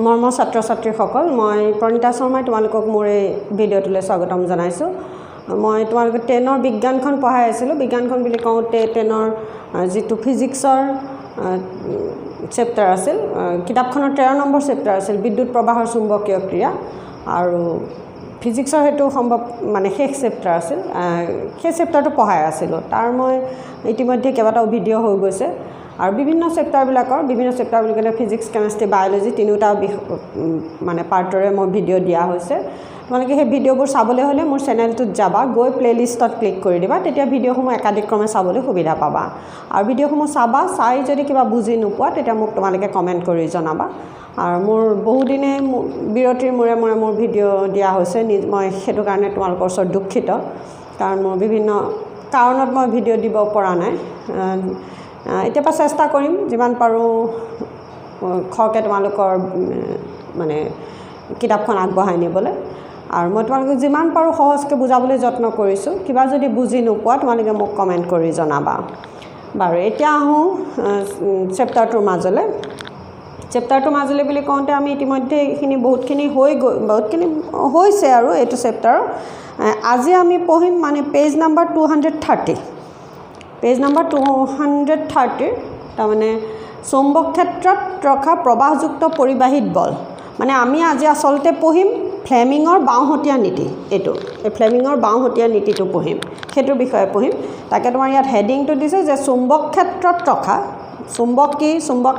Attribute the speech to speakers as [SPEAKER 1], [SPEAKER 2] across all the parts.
[SPEAKER 1] মৰমৰ ছাত্ৰ ছাত্ৰীসকল মই প্ৰণিতা শৰ্মাই তোমালোকক মোৰ এই ভিডিঅ'টোলৈ স্বাগতম জনাইছোঁ মই তোমালোকক 10ৰ বিজ্ঞানখন পঢ়াই আছিলোঁ বিজ্ঞানখন বুলি কওঁতে 10ৰ যিটো ফিজিক্সৰ চেপ্টাৰ আছিল কিতাপখনৰ 13 নম্বৰ চেপ্টাৰ আছিল বিদ্যুৎ প্ৰবাহৰ চুম্বকীয় ক্ৰিয়া আৰু ফিজিক্সৰ হেতু সম্ভৱ মানে শেষ চেপ্টাৰ আছিল সেই চেপ্টাৰটো পঢ়াই আছিলোঁ তাৰ মই ইতিমধ্যে কেইবাটাও ভিডিঅ' হৈ গৈছে আৰু বিভিন্ন চেপ্টাৰবিলাকৰ বিভিন্ন চেপ্টাৰ বুলি ক'লে ফিজিক্স কেমেষ্ট্ৰি বায়'লজি তিনিটা মানে পাৰ্টৰে মই ভিডিঅ' দিয়া হৈছে তোমালোকে সেই ভিডিঅ'বোৰ চাবলৈ হ'লে মোৰ চেনেলটোত যাবা গৈ প্লেলিষ্টত ক্লিক কৰি দিবা তেতিয়া ভিডিঅ'সমূহ একাধিক্ৰমে চাবলৈ সুবিধা পাবা আৰু ভিডিঅ'সমূহ চাবা চাই যদি কিবা বুজি নোপোৱা তেতিয়া মোক তোমালোকে কমেণ্ট কৰি জনাবা আৰু মোৰ বহুদিনে বিৰতিৰ মূৰে মূৰে মোৰ ভিডিঅ' দিয়া হৈছে মই সেইটো কাৰণে তোমালোকৰ ওচৰত দুখিত কাৰণ মোৰ বিভিন্ন কাৰণত মই ভিডিঅ' দিব পৰা নাই এতিয়া পৰা চেষ্টা কৰিম যিমান পাৰোঁ খৰকৈ তোমালোকৰ মানে কিতাপখন আগবঢ়াই নিবলৈ আৰু মই তোমালোকক যিমান পাৰোঁ সহজকৈ বুজাবলৈ যত্ন কৰিছোঁ কিবা যদি বুজি নোপোৱা তোমালোকে মোক কমেণ্ট কৰি জনাবা বাৰু এতিয়া আহোঁ চেপ্টাৰটোৰ মাজলৈ বুলি কওঁতে আমি ইতিমধ্যে এইখিনি বহুতখিনি হৈছে আৰু এইটো চেপ্টাৰৰ আজি আমি পঢ়িম মানে পেজ নাম্বাৰ 230 পেজ নাম্বাৰ 230 তাৰমানে চুম্বক ক্ষেত্ৰত ৰখা প্ৰবাহযুক্ত পৰিবাহীত বল মানে আমি আজি আচলতে পঢ়িম ফ্লেমিঙৰ বাওঁহতীয়া নীতি এইটো এই ফ্লেমিঙৰ বাওঁহতীয়া নীতিটো পঢ়িম সেইটোৰ বিষয়ে পঢ়িম তাকে তোমাৰ ইয়াত হেডিংটো দিছে যে চুম্বক ক্ষেত্ৰত ৰখা চুম্বক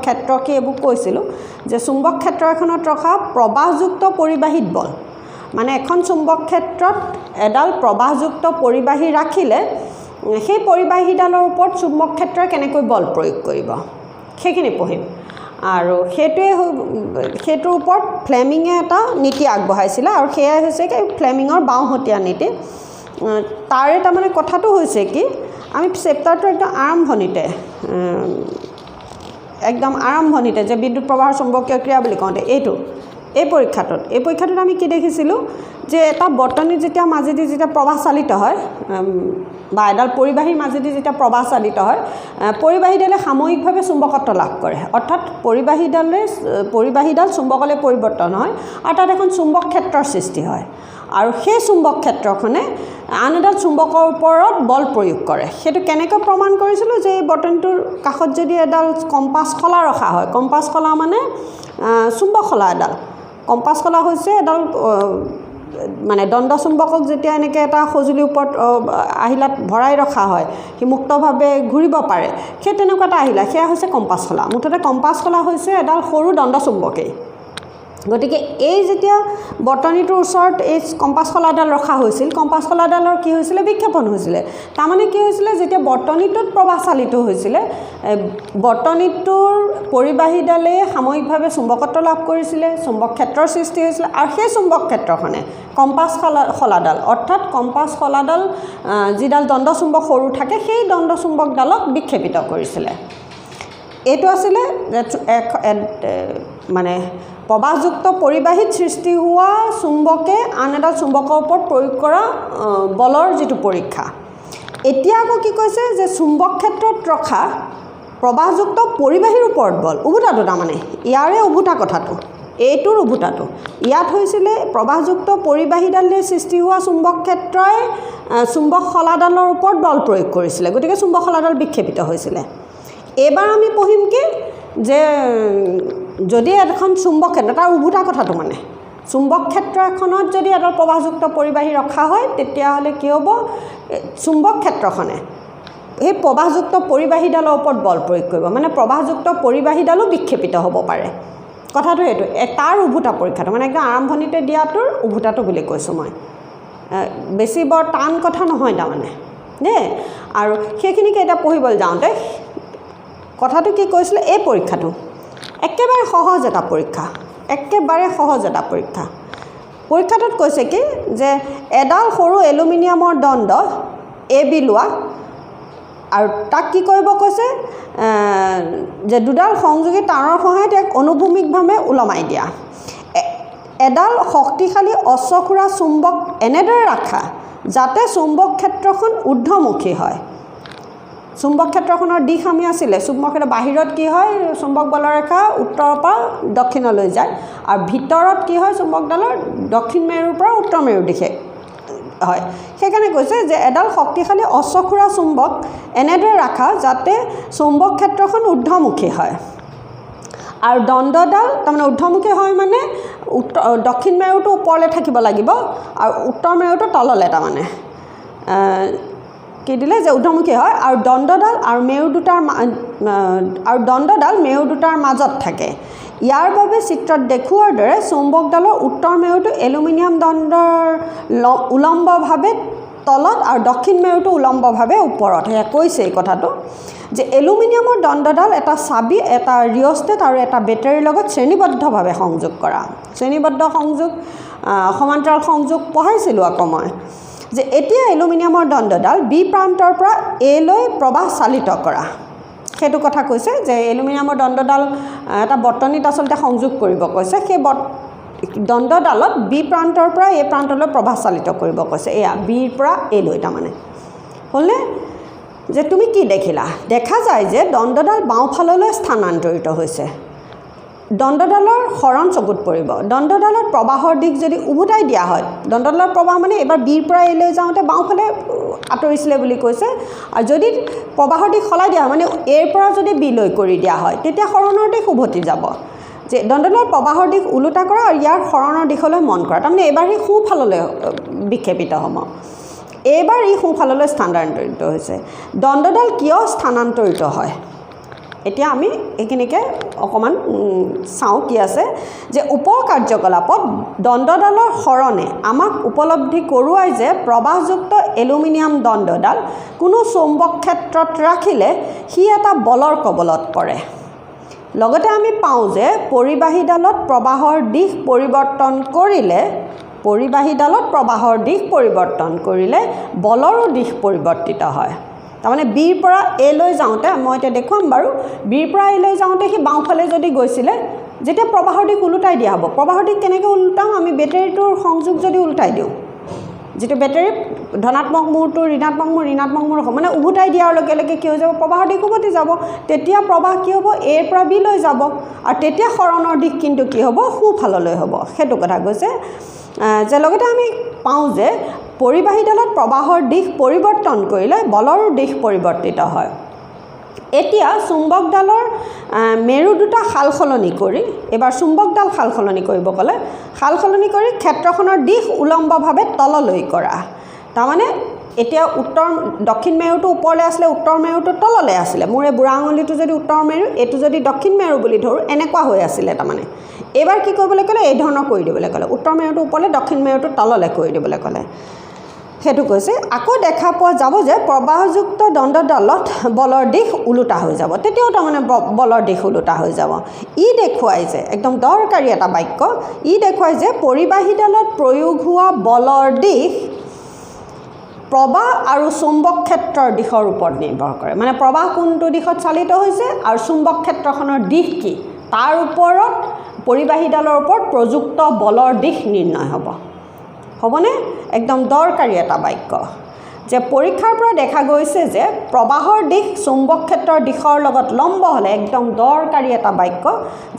[SPEAKER 1] ক্ষেত্ৰ কি এইবোৰ কৈছিলোঁ যে চুম্বক ক্ষেত্ৰ এখনত ৰখা প্ৰবাহযুক্ত পৰিবাহীত বল মানে এখন চুম্বক ক্ষেত্ৰত এডাল প্ৰবাহযুক্ত পৰিবাহী ৰাখিলে সেই পৰিবাহীডালৰ ওপৰত চুম্বক ক্ষেত্ৰই কেনেকৈ বল প্ৰয়োগ কৰিব সেইখিনি পঢ়িম আৰু সেইটোৰ ওপৰত ফ্লেমিঙে এটা নীতি আগবঢ়াইছিলে আৰু সেয়াই হৈছে কি ফ্লেমিঙৰ বাওঁহতীয়া নীতি তাৰে তাৰমানে কথাটো হৈছে কি আমি চেপ্টাৰটো একদম আৰম্ভণিতে যে বিদ্যুৎ প্ৰবাহৰ চুম্বকীয় ক্ৰিয়া বুলি কওঁতে এই পৰীক্ষাটোত আমি কি দেখিছিলোঁ যে এটা বৰ্তনীত যেতিয়া মাজেদি যেতিয়া প্ৰবাহ চালিত হয় বা এডাল পৰিবাহীৰ মাজেদি যেতিয়া প্ৰবাহ চালিত হয় পৰিবাহীডালে সাময়িকভাৱে চুম্বকত্ব লাভ কৰে অৰ্থাৎ পৰিবাহীডাল চুম্বকলৈ পৰিৱৰ্তন হয় আৰু তাত এখন চুম্বক ক্ষেত্ৰৰ সৃষ্টি হয় আৰু সেই চুম্বক ক্ষেত্ৰখনে আন এডাল চুম্বকৰ ওপৰত বল প্ৰয়োগ কৰে সেইটো কেনেকৈ প্ৰমাণ কৰিছিলোঁ যে এই বৰ্তনীটোৰ কাষত যদি এডাল কম্পাছ খলা ৰখা হয় কম্পাছ খলা মানে চুম্বক খলা এডাল কম্পাছ খলা হৈছে এডাল মানে দণ্ড চুম্বকক যেতিয়া এনেকৈ এটা সঁজুলিৰ ওপৰত আহিলাত ভৰাই ৰখা হয় সি মুক্তভাৱে ঘূৰিব পাৰে সেই তেনেকুৱা এটা আহিলা সেয়া হৈছে কম্পাছ খলা মুঠতে কম্পাছ খলা হৈছে এডাল সৰু দণ্ড চুম্বকেই গতিকে এই যেতিয়া বৰ্তনীটোৰ ওচৰত এই কম্পাছ খলাডাল ৰখা হৈছিল কম্পাছ খলাডালৰ কি হৈছিলে বিক্ষেপণ হৈছিলে তাৰমানে কি হৈছিলে যেতিয়া বৰ্তনীটোত প্ৰবাহ চালিত হৈছিলে বৰ্তনীটোৰ পৰিবাহীডালে সাময়িকভাৱে চুম্বকত্ব লাভ কৰিছিলে চুম্বক ক্ষেত্ৰৰ সৃষ্টি হৈছিলে আৰু সেই চুম্বক ক্ষেত্ৰখনে কম্পাছ খলাডাল অৰ্থাৎ কম্পাছ খলাডাল যিডাল দণ্ড চুম্বক সৰু থাকে সেই দণ্ড চুম্বকডালক বিক্ষেপিত কৰিছিলে এইটো আছিলে মানে প্ৰবাহযুক্ত পৰিবাহীত সৃষ্টি হোৱা চুম্বকে আন এডাল চুম্বকৰ ওপৰত প্ৰয়োগ কৰা বলৰ যিটো পৰীক্ষা এতিয়া আকৌ কি কৈছে যে চুম্বক ক্ষেত্ৰত ৰখা প্ৰবাহযুক্ত পৰিবাহীৰ ওপৰত বল উভতাটো তাৰমানে ইয়াৰে উভতা কথাটো এইটোৰ উভতাটো ইয়াত হৈছিলে প্ৰবাহযুক্ত পৰিবাহীডালে সৃষ্টি হোৱা চুম্বক ক্ষেত্ৰই চুম্বক খলাডালৰ ওপৰত বল প্ৰয়োগ কৰিছিলে গতিকে চুম্বক খলাডাল বিক্ষেপিত হৈছিলে এইবাৰ আমি পঢ়িম কি যে যদি এখন চুম্বক ক্ষেত্ৰ তাৰ উভতা কথাটো মানে চুম্বক ক্ষেত্ৰ এখনত যদি এডাল প্ৰবাহযুক্ত পৰিবাহী ৰখা হয় তেতিয়াহ'লে কি হ'ব চুম্বক ক্ষেত্ৰখনে সেই প্ৰবাহযুক্ত পৰিবাহীডালৰ ওপৰত বল প্ৰয়োগ কৰিব মানে প্ৰবাহযুক্ত পৰিবাহীডালো বিক্ষেপিত হ'ব পাৰে কথাটো এইটো তাৰ উভতা পৰীক্ষাটো মানে একদম আৰম্ভণিতে দিয়াটোৰ উভতাটো বুলি কৈছোঁ মই বেছি বৰ টান কথা নহয় তাৰমানে দেই আৰু সেইখিনিকে এতিয়া পঢ়িবলৈ যাওঁতে কথাটো কি কৈছিলে এই পৰীক্ষাটো একেবাৰে সহজ এটা পৰীক্ষা পৰীক্ষাটোত কৈছে কি যে এডাল সৰু এলুমিনিয়ামৰ দণ্ড AB লোৱা আৰু তাক কি কৰিব কৈছে যে দুডাল সংযোগী তাঁৰৰ সহায়ত এক অনুভূমিকভাৱে ওলমাই দিয়া এডাল শক্তিশালী অশ্বখুৰা চুম্বক এনেদৰে ৰাখা যাতে চুম্বক ক্ষেত্ৰখন ঊৰ্ধ্বমুখী হয় চুম্বক ক্ষেত্ৰখনৰ দিশ আমি আছিলে চুম্বক ক্ষেত্ৰৰ বাহিৰত কি হয় চুম্বক বলৰ ৰেখা উত্তৰৰ পৰা দক্ষিণলৈ যায় আৰু ভিতৰত কি হয় চুম্বকডালৰ দক্ষিণ মেৰুৰ পৰা উত্তৰ মেৰুৰ দিশে হয় সেইকাৰণে কৈছে যে এডাল শক্তিশালী অশ্বক্ষুৰা চুম্বক এনেদৰে ৰাখা যাতে চুম্বক ক্ষেত্ৰখন ঊৰ্ধ্বমুখী হয় আৰু দণ্ডডাল তাৰমানে ঊৰ্ধ্বমুখী হয় মানে দক্ষিণ মেৰুটো ওপৰলৈ থাকিব লাগিব আৰু উত্তৰ মেৰুটো তললৈ তাৰমানে কি দিলে যে ঊৰ্ধ্বমুখী হয় আৰু দণ্ডডাল আৰু মেৰু দুটাৰ মাজত থাকে ইয়াৰ বাবে চিত্ৰত দেখুৱাৰ দৰে চুম্বকডালৰ উত্তৰ মেৰুটো এলুমিনিয়াম দণ্ডৰ উলম্বভাৱে তলত আৰু দক্ষিণ মেৰুটো উলম্বভাৱে ওপৰত সেয়া কৈছে এই কথাটো যে এলুমিনিয়ামৰ দণ্ডডাল এটা চাবি এটা ৰিঅষ্টেট আৰু এটা বেটাৰীৰ লগত শ্ৰেণীবদ্ধভাৱে সংযোগ কৰা শ্ৰেণীবদ্ধ সংযোগ সমান্তৰাল সংযোগ পঢ়াইছিলোঁ আকৌ মই যে এতিয়া এলুমিনিয়ামৰ দণ্ডডাল বি প্ৰান্তৰ পৰা এলৈ প্ৰবাহ চালিত কৰা সেইটো কথা কৈছে যে এলুমিনিয়ামৰ দণ্ডডাল এটা বৰ্তনীত আচলতে সংযোগ কৰিব কৈছে সেই দণ্ডডালত বি প্ৰান্তৰ পৰা এ প্ৰান্তলৈ প্ৰবাহ চালিত কৰিব কৈছে এয়া বিৰ পৰা এলৈ তাৰমানে হ'লনে যে তুমি কি দেখিলা দেখা যায় যে দণ্ডডাল বাওঁফাললৈ স্থানান্তৰিত হৈছে দণ্ডডালৰ হৰণ চকুত পৰিব দণ্ডডালত প্ৰবাহৰ দিশ যদি উভতাই দিয়া হয় দণ্ডডালৰ প্ৰবাহ মানে এবাৰ বিৰ পৰা এলৈ যাওঁতে বাওঁফালে আঁতৰিছিলে বুলি কৈছে আৰু যদি প্ৰবাহৰ দিশ সলাই দিয়া হয় মানে এৰ পৰা যদি বিলৈ কৰি দিয়া হয় তেতিয়া হৰণৰ দিশ উভতি যাব যে দণ্ডডালৰ প্ৰবাহৰ দিশ ওলোটা কৰা আৰু ইয়াৰ হৰণৰ দিশলৈ মন কৰা তাৰমানে এবাৰ সি সোঁফাললৈ বিক্ষেপিত হ'ব এইবাৰ ই সোঁফাললৈ স্থানান্তৰিত হৈছে দণ্ডডাল কিয় স্থানান্তৰিত হয় এতিয়া আমি এইখিনিকে অকণমান চাওঁ কি আছে যে উপ কাৰ্যকলাপত দণ্ডডালৰ হৰণে আমাক উপলব্ধি কৰোৱাই যে প্ৰবাহযুক্ত এলুমিনিয়াম দণ্ডডাল কোনো চুম্বক ক্ষেত্ৰত ৰাখিলে সি এটা বলৰ কবলত পৰে লগতে আমি পাওঁ যে পৰিবাহীডালত প্ৰবাহৰ দিশ পৰিৱৰ্তন কৰিলে বলৰো দিশ পৰিৱৰ্তিত হয় তাৰমানে বিৰ পৰা এলৈ যাওঁতে মই এতিয়া দেখুৱাম বাৰু বিৰ পৰা এলৈ যাওঁতে সি বাওঁফালে যদি গৈছিলে যেতিয়া প্ৰবাহৰ দিশ ওলোটাই দিয়া হ'ব প্ৰবাহৰ দিশ কেনেকৈ ওলোটাওঁ আমি বেটেৰীটোৰ সংযোগ যদি ওলোটাই দিওঁ যিটো বেটেৰী ধনাত্মক মূৰটো ঋণাত্মক মূৰ মানে উভতাই দিয়াৰ লগে লগে কি হৈ যাব প্ৰবাহৰ দিশ উভতি যাব তেতিয়া প্ৰবাহ কি হ'ব এৰ পৰা বিলৈ যাব আৰু তেতিয়া হৰণৰ দিশ কিন্তু কি হ'ব সোঁফাললৈ হ'ব সেইটো কথা কৈছে যে লগতে আমি পাওঁ যে পৰিবাহীডালত প্ৰবাহৰ দিশ পৰিৱৰ্তন কৰিলে বলৰো দিশ পৰিৱৰ্তিত হয় এতিয়া চুম্বকডালৰ মেৰু দুটা সাল সলনি কৰি এবাৰ চুম্বকডাল সাল সলনি কৰিব ক'লে সাল সলনি কৰি ক্ষেত্ৰখনৰ দিশ উলম্বভাৱে তললৈ কৰা তাৰমানে এতিয়া দক্ষিণ মেৰুটো ওপৰলৈ আছিলে উত্তৰ মেৰুটো তললৈ আছিলে মোৰ এই বুঢ়া আঙুলিটো যদি উত্তৰ মেৰু এইটো যদি দক্ষিণ মেৰু বুলি ধৰোঁ এনেকুৱা হৈ আছিলে তাৰমানে এইবাৰ কি কৰিবলৈ ক'লে এই ধৰণৰ কৰি দিবলৈ ক'লে উত্তৰ মেৰুটো ওপৰলৈ দক্ষিণ মেৰুটো তললৈ কৰি দিবলৈ ক'লে সেইটো কৈছে আকৌ দেখা পোৱা যাব যে প্ৰবাহযুক্ত দণ্ডডালত বলৰ দিশ ওলোটা হৈ যাব তেতিয়াও তাৰমানে বলৰ দিশ ওলোটা হৈ যাব ই দেখুৱাই যে একদম দৰকাৰী এটা বাক্য ই দেখুৱাই যে পৰিবাহীডালত প্ৰয়োগ হোৱা বলৰ দিশ প্ৰবাহ আৰু চুম্বক ক্ষেত্ৰৰ দিশৰ ওপৰত নিৰ্ভৰ কৰে মানে প্ৰবাহ কোনটো দিশত চালিত হৈছে আৰু চুম্বক ক্ষেত্ৰখনৰ দিশ কি তাৰ ওপৰত পৰিবাহীডালৰ ওপৰত প্ৰযুক্ত বলৰ দিশ নিৰ্ণয় হ'বনে একদম দৰকাৰী এটা বাক্য যে পৰীক্ষাৰ পৰা দেখা গৈছে যে প্ৰবাহৰ দিশ চুম্বক ক্ষেত্ৰৰ দিশৰ লগত লম্ব হ'লে একদম দৰকাৰী এটা বাক্য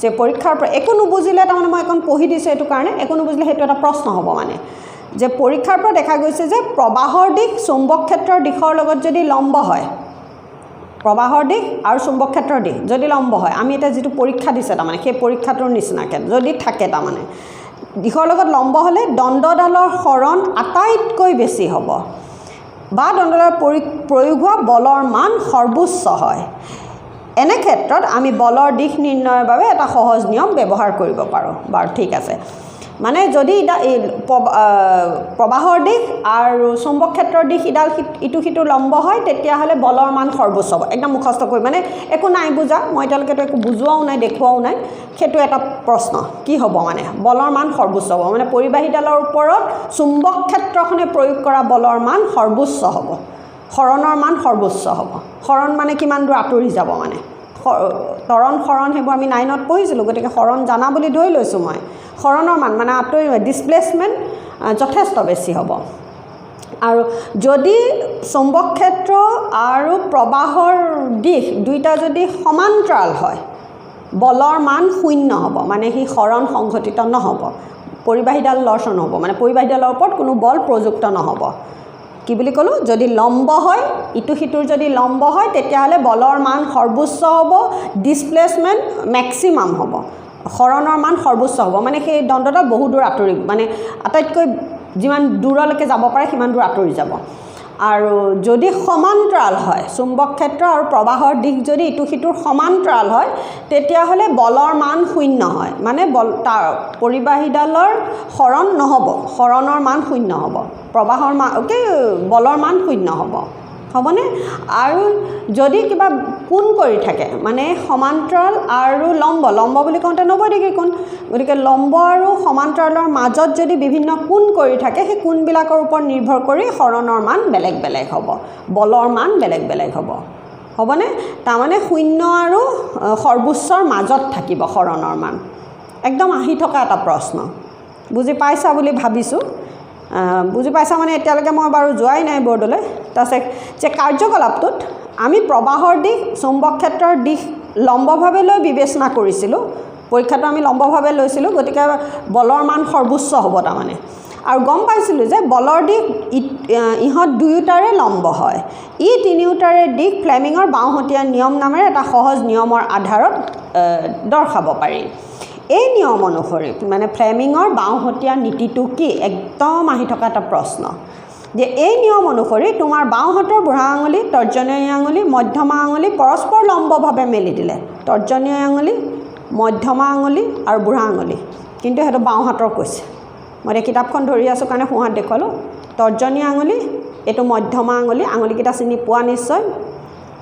[SPEAKER 1] যে পৰীক্ষাৰ পৰা একো নুবুজিলে তাৰমানে মই এখন পঢ়ি দিছোঁ এইটো কাৰণে একো নুবুজিলে সেইটো এটা প্ৰশ্ন হ'ব মানে যে পৰীক্ষাৰ পৰা দেখা গৈছে যে প্ৰবাহৰ দিশ চুম্বক ক্ষেত্ৰৰ দিশৰ লগত যদি লম্ব হয় প্ৰবাহৰ দিশ আৰু চুম্বক ক্ষেত্ৰৰ দিশ যদি লম্ব হয় আমি এতিয়া যিটো পৰীক্ষা দিছে তাৰমানে সেই পৰীক্ষাটোৰ নিচিনাকৈ যদি থাকে তাৰমানে দিশৰ লগত লম্ব হ'লে দণ্ডডালৰ হৰণ আটাইতকৈ বেছি হ'ব বা দণ্ডডালৰ প্ৰয়োগ হোৱা বলৰ মান সৰ্বোচ্চ হয় এনে ক্ষেত্ৰত আমি বলৰ দিশ নিৰ্ণয়ৰ বাবে এটা সহজ নিয়ম ব্যৱহাৰ কৰিব পাৰোঁ বাৰু ঠিক আছে মানে যদি প্ৰবাহৰ দিশ আৰু চুম্বক ক্ষেত্ৰৰ দিশ ইটো সিটো লম্ব হয় তেতিয়াহ'লে বলৰ মান সৰ্বোচ্চ হ'ব একদম মুখস্থ কৰি মানে একো নাই বুজা মই এতিয়ালৈকেতো একো বুজোৱাও নাই দেখুৱাও নাই সেইটো এটা প্ৰশ্ন কি হ'ব মানে বলৰ মান সৰ্বোচ্চ হ'ব মানে পৰিবাহীডালৰ ওপৰত চুম্বক ক্ষেত্ৰখনে প্ৰয়োগ কৰা বলৰ মান সৰ্বোচ্চ হ'ব হৰণৰ মান সৰ্বোচ্চ হ'ব হৰণ মানে কিমান দূৰ আঁতৰি যাব মানে তৰণ হৰণ সেইবোৰ আমি 9ত পঢ়িছিলোঁ গতিকে হৰণ জানা বুলি ধৰি লৈছোঁ মই হৰণৰ মান মানে আঁতৰি ডিছপ্লেচমেণ্ট যথেষ্ট বেছি হ'ব আৰু যদি চুম্বক ক্ষেত্ৰ আৰু প্ৰবাহৰ দিশ দুইটা যদি সমান্তৰাল হয় বলৰ মান শূন্য হ'ব মানে সি হৰণ সংঘটিত নহ'ব পৰিবাহীডাল লৰচৰ নহ'ব মানে পৰিবাহীডালৰ ওপৰত কোনো বল প্ৰযুক্ত নহ'ব কি বুলি ক'লো যদি লম্ব হয় ইটো সিটোৰ যদি লম্ব হয় তেতিয়াহ'লে বলৰ মান সৰ্বোচ্চ হ'ব ডিসপ্লেসমেন্ট ম্যাক্সিমাম হ'ব হৰণৰ মান সৰ্বোচ্চ হ'ব মানে সেই দণ্ডটা বহু দূৰ আঁতৰি মানে আটাইতকৈ যিমান দূৰলৈকে যাব পাৰে সিমান দূৰ আঁতৰি যাব আৰু যদি সমান্তৰাল হয় চুম্বক ক্ষেত্ৰ আৰু প্ৰবাহৰ দিশ যদি ইটো সিটোৰ সমান্তৰাল হয় তেতিয়াহ'লে বলৰ মান শূন্য হয় মানে তাৰ পৰিবাহীডালৰ হৰণ নহ'ব হৰণৰ মান শূন্য হ'ব প্ৰবাহৰ মান বলৰ মান শূন্য হ'ব হ'বনে আৰু যদি কিবা কোণ কৰি থাকে মানে সমান্তৰাল আৰু লম্ব বুলি কওঁতে 90 ডিগ্ৰী কোণ গতিকে লম্ব আৰু সমান্তৰালৰ মাজত যদি বিভিন্ন কোণ কৰি থাকে সেই কোণবিলাকৰ ওপৰত নিৰ্ভৰ কৰি হৰণৰ মান বেলেগ বেলেগ হ'ব বলৰ মান বেলেগ বেলেগ হ'ব হ'বনে তাৰমানে শূন্য আৰু সৰ্বোচ্চৰ মাজত থাকিব হৰণৰ মান একদম আহি থকা এটা প্ৰশ্ন বুজি পাইছা বুলি ভাবিছোঁ বুজি পাইছা মানে এতিয়ালৈকে মই বাৰু যোৱাই নাই বৰ্ডলৈ তাৰপিছত যে কাৰ্যকলাপটোত আমি প্ৰবাহৰ দিশ চুম্বক ক্ষেত্ৰৰ দিশ লম্বভাৱে লৈ বিবেচনা কৰিছিলোঁ পৰীক্ষাটো আমি লম্বভাৱে লৈছিলোঁ গতিকে বলৰ মান সৰ্বোচ্চ হ'ব তাৰমানে আৰু গম পাইছিলোঁ যে বলৰ দিশ ইহঁত দুয়োটাৰে লম্ব হয় ই তিনিওটাৰে দিশ ফ্লেমিঙৰ বাওঁহতীয়া নিয়ম নামেৰে এটা সহজ নিয়মৰ আধাৰত দৰ্শাব পাৰি এই নিয়ম অনুসৰি মানে ফ্লেমিঙৰ বাওঁহতীয়া নীতিটো কি একদম আহি থকা এটা প্ৰশ্ন যে এই নিয়ম অনুসৰি তোমাৰ বাওঁহাতৰ বুঢ়া আঙুলি তৰ্জনী আঙুলি মধ্যমা আঙুলি পৰস্পৰ লম্বভাৱে মেলি দিলে তৰ্জনী আঙুলি মধ্যমা আঙুলি আৰু বুঢ়া আঙুলি কিন্তু সেইটো বাওঁহাতৰ কৈছে মই কিতাপখন ধৰি আছোঁ কাৰণে সোঁহাত দেখুৱালোঁ তৰ্জনী আঙুলি এইটো মধ্যমা আঙুলি আঙুলিকেইটা চিনি পোৱা নিশ্চয়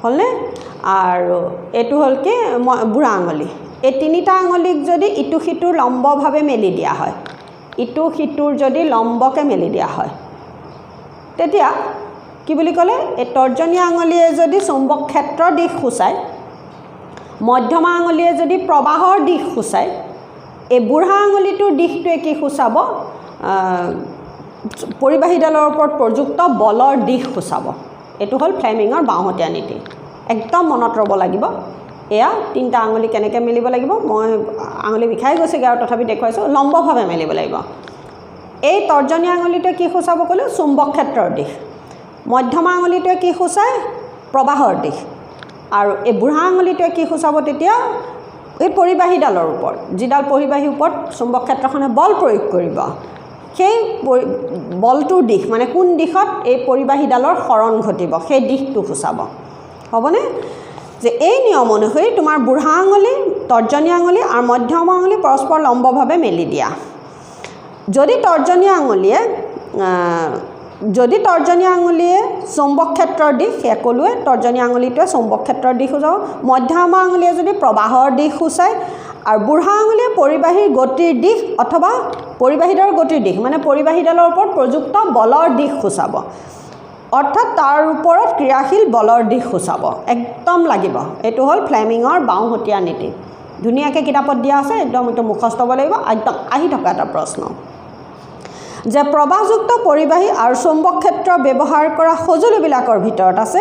[SPEAKER 1] হ'লনে আৰু এইটো হ'ল কি বুঢ়া আঙুলি এই তিনিটা আঙুলিক যদি ইটো সিটোৰ লম্বভাৱে মেলি দিয়া হয় ইটো সিটোৰ যদি লম্বকে মেলি দিয়া হয় তেতিয়া কি বুলি ক'লে এই তৰ্জনী আঙুলিয়ে যদি চুম্বক ক্ষেত্ৰৰ দিশ সূচায় মধ্যমা আঙুলিয়ে যদি প্ৰবাহৰ দিশ সূচায় এই বুঢ়া আঙুলিটোৰ দিশটোৱে কি সূচাব পৰিবাহীডালৰ ওপৰত প্ৰযুক্ত বলৰ দিশ সূচাব এইটো হ'ল ফ্লেমিঙৰ বাওঁহতীয়া নীতি একদম মনত ৰ'ব লাগিব এয়া তিনিটা আঙুলি কেনেকৈ মেলিব লাগিব মই আঙুলি বিষাই গৈছেগৈ আৰু তথাপি দেখুৱাইছোঁ লম্বভাৱে মেলিব লাগিব এই তৰ্জনী আঙুলিটোৱে কি সূচাব ক'লোঁ চুম্বক ক্ষেত্ৰৰ দিশ মধ্যমা আঙুলিটোৱে কি সূচায় প্ৰবাহৰ দিশ আৰু এই বুঢ়া আঙুলিটোৱে কি সূচাব তেতিয়া এই পৰিবাহীডালৰ ওপৰত যিডাল পৰিবাহীৰ ওপৰত চুম্বক ক্ষেত্ৰখনে বল প্ৰয়োগ কৰিব সেই বলটোৰ দিশ মানে কোন দিশত এই পৰিবাহীডালৰ হৰণ ঘটিব সেই দিশটো সূচাব হ'বনে যে এই নিয়ম অনুসৰি তোমাৰ বুঢ়া আঙুলি তৰ্জনী আঙুলি আৰু মধ্যমা আঙুলি পৰস্পৰ লম্বভাৱে মেলি দিয়া যদি তৰ্জনী আঙুলিয়ে চুম্বক ক্ষেত্ৰৰ দিশ সেয়া ক'লোৱে তৰ্জনী আঙুলিটোৱে চুম্বক ক্ষেত্ৰৰ দিশ সূচাব মধ্যমা আঙুলিয়ে যদি প্ৰবাহৰ দিশ সূচায় আৰু বুঢ়া আঙুলিয়ে পৰিবাহীৰ গতিৰ দিশ অথবা পৰিবাহীডালৰ গতিৰ দিশ মানে পৰিবাহীডালৰ ওপৰত প্ৰযুক্ত বলৰ দিশ সূচাব অৰ্থাৎ তাৰ ওপৰত ক্ৰিয়াশীল বলৰ দিশ সূচাব একদম লাগিব এইটো হ'ল ফ্লেমিঙৰ বাওঁহতীয়া নীতি ধুনীয়াকৈ কিতাপত দিয়া আছে একদম এইটো মুখস্থ হ'ব লাগিব একদম আহি থকা এটা প্ৰশ্ন যে প্ৰবাহযুক্ত পৰিবাহী আৰু চুম্বক ক্ষেত্ৰ ব্যৱহাৰ কৰা সঁজুলিবিলাকৰ ভিতৰত আছে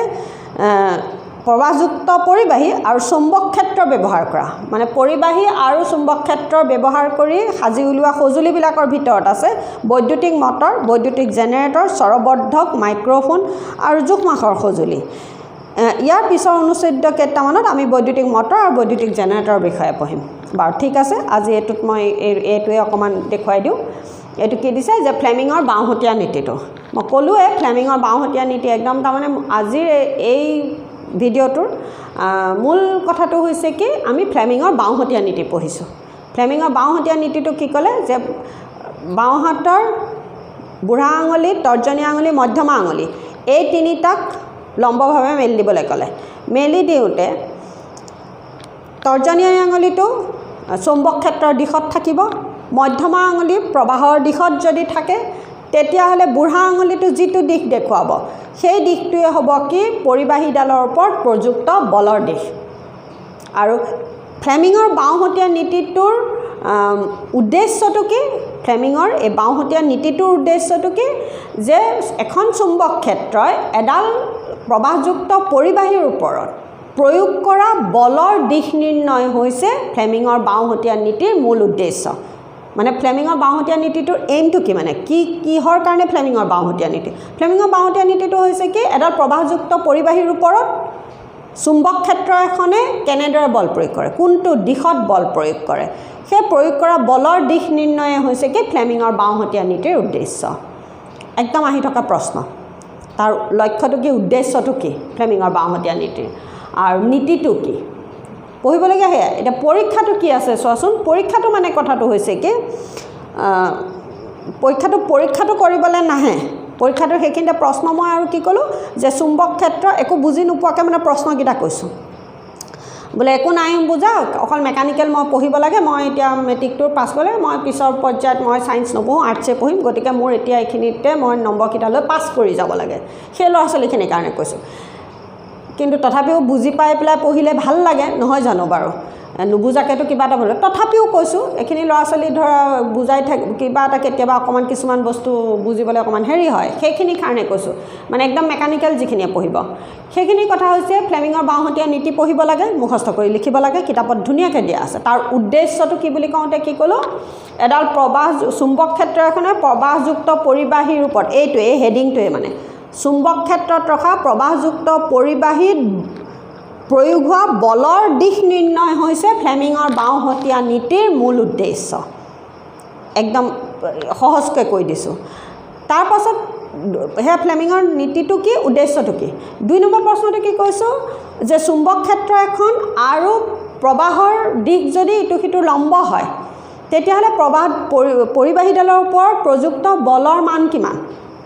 [SPEAKER 1] প্ৰবাহযুক্ত পৰিবাহী আৰু চুম্বক ক্ষেত্ৰ ব্যৱহাৰ কৰা মানে পৰিবাহী আৰু চুম্বক ক্ষেত্ৰ ব্যৱহাৰ কৰি সাজি উলিওৱা সঁজুলিবিলাকৰ ভিতৰত আছে বৈদ্যুতিক মটৰ বৈদ্যুতিক জেনেৰেটৰ স্বৰবৰ্ধক মাইক্ৰফোন আৰু জোখমাখৰ সঁজুলি ইয়াৰ পিছৰ অনুচ্ছেদ কেইটামানত আমি বৈদ্যুতিক মটৰ আৰু বৈদ্যুতিক জেনেৰেটৰৰ বিষয়ে পঢ়িম বাৰু ঠিক আছে আজি এইটোত মই এইটোৱে অকণমান দেখুৱাই দিওঁ এইটো কি দিছে যে ফ্লেমিঙৰ বাওঁহতীয়া নীতিটো মই ক'লোৱে ফ্লেমিঙৰ বাওঁহতীয়া নীতি একদম তাৰমানে আজিৰ এই ভিডিঅ'টোৰ মূল কথাটো হৈছে কি আমি ফ্লেমিঙৰ বাওঁহতীয়া নীতি পঢ়িছোঁ ফ্লেমিঙৰ বাওঁহতীয়া নীতিটো কি ক'লে যে বাওঁহাতৰ বুঢ়া আঙুলি তৰ্জনী আঙুলি মধ্যমা আঙুলি এই তিনিটাক লম্বভাৱে মেলি দিবলৈ ক'লে মেলি দিওঁতে তৰ্জনী আঙুলিটো চুম্বক ক্ষেত্ৰৰ দিশত থাকিব মধ্যমা আঙুলি প্ৰবাহৰ দিশত যদি থাকে তেতিয়াহ'লে বুঢ়া আঙুলিটো যিটো দিশ দেখুৱাব সেই দিশটোৱে হ'ব কি পৰিবাহীডালৰ ওপৰত প্ৰযুক্ত বলৰ দিশ আৰু ফ্লেমিঙৰ বাওঁহতীয়া নীতিটোৰ উদ্দেশ্যটো কি ফ্লেমিঙৰ এই বাওঁহতীয়া নীতিটোৰ উদ্দেশ্যটো কি যে এখন চুম্বক ক্ষেত্ৰই এডাল প্ৰবাহযুক্ত পৰিবাহীৰ ওপৰত প্ৰয়োগ কৰা বলৰ দিশ নিৰ্ণয় হৈছে ফ্লেমিঙৰ বাওঁহতীয়া নীতিৰ মূল উদ্দেশ্য মানে ফ্লেমিঙৰ বাওঁহতীয়া নীতিটোৰ এইমটো কি মানে কিহৰ কাৰণে ফ্লেমিঙৰ বাওঁহতীয়া নীতি ফ্লেমিঙৰ বাওঁহতীয়া নীতিটো হৈছে কি এডাল প্ৰবাহযুক্ত পৰিবাহীৰ ওপৰত চুম্বক ক্ষেত্ৰ এখনে কেনেদৰে বল প্ৰয়োগ কৰে কোনটো দিশত বল প্ৰয়োগ কৰে সেই প্ৰয়োগ কৰা বলৰ দিশ নিৰ্ণয় হৈছে কি ফ্লেমিঙৰ বাওঁহতীয়া নীতিৰ উদ্দেশ্য একদম আহি থকা প্ৰশ্ন তাৰ লক্ষ্যটো কি উদ্দেশ্যটো কি ফ্লেমিঙৰ বাওঁহতীয়া নীতিৰ আৰু নীতিটো কি পঢ়িবলগীয়া সেয়া এতিয়া পৰীক্ষাটো কি আছে চোৱাচোন পৰীক্ষাটো মানে কথাটো হৈছে কি পৰীক্ষাটো কৰিবলৈ নাহে পৰীক্ষাটোৰ সেইখিনিতে প্ৰশ্ন মই আৰু কি ক'লোঁ যে চুম্বক ক্ষেত্ৰ একো বুজি নোপোৱাকৈ মানে প্ৰশ্নকেইটা কৈছোঁ বোলে একো নাই বুজাওক অকল মেকানিকেল মই পঢ়িব লাগে মই এতিয়া মেট্ৰিকটোৰ পাছ কৰিলে মই পিছৰ পৰ্যায়ত মই ছায়েন্স নপঢ়োঁ আৰ্টছে পঢ়িম গতিকে মোৰ এতিয়া এইখিনিতে মই নম্বৰকেইটা লৈ পাছ কৰি যাব লাগে সেই ল'ৰা ছোৱালীখিনিৰ কাৰণে কৈছোঁ কিন্তু তথাপিও বুজি পাই পেলাই পঢ়িলে ভাল লাগে নহয় জানো বাৰু নুবুজাকেতো কিবা এটা ভুল তথাপিও কৈছোঁ এইখিনি ল'ৰা ছোৱালী ধৰা বুজাই কিবা এটা কেতিয়াবা অকণমান কিছুমান বস্তু বুজিবলৈ অকণমান হেৰি হয় সেইখিনিৰ কাৰণে কৈছোঁ মানে একদম মেকানিকেল যিখিনিয়ে পঢ়িব সেইখিনি কথা হৈছে ফ্লেমিঙৰ বাওঁহতীয়া নীতি পঢ়িব লাগে মুখস্থ কৰি লিখিব লাগে কিতাপত ধুনীয়াকৈ দিয়া আছে তাৰ উদ্দেশ্যটো কি বুলি কওঁতে কি ক'লোঁ এডাল চুম্বক ক্ষেত্ৰ এখনে প্ৰবাহযুক্ত পৰিবাহীৰ ওপৰত এইটোৱে এই হেডিংটোৱে মানে চুম্বক ক্ষেত্ৰত ৰখা প্ৰবাহযুক্ত পৰিবাহীত প্ৰয়োগ হোৱা বলৰ দিশ নিৰ্ণয় হৈছে ফ্লেমিঙৰ বাওঁহতীয়া নীতিৰ মূল উদ্দেশ্য একদম সহজকৈ কৈ দিছোঁ তাৰ পাছত সেয়া ফ্লেমিঙৰ নীতিটো কি উদ্দেশ্যটো কি 2 নম্বৰ প্ৰশ্নটো কি কৈছোঁ যে চুম্বক ক্ষেত্ৰ এখন আৰু প্ৰবাহৰ দিশ যদি ইটো সিটো লম্ব হয় তেতিয়াহ'লে পৰিবাহীডালৰ ওপৰত প্ৰযুক্ত বলৰ মান কিমান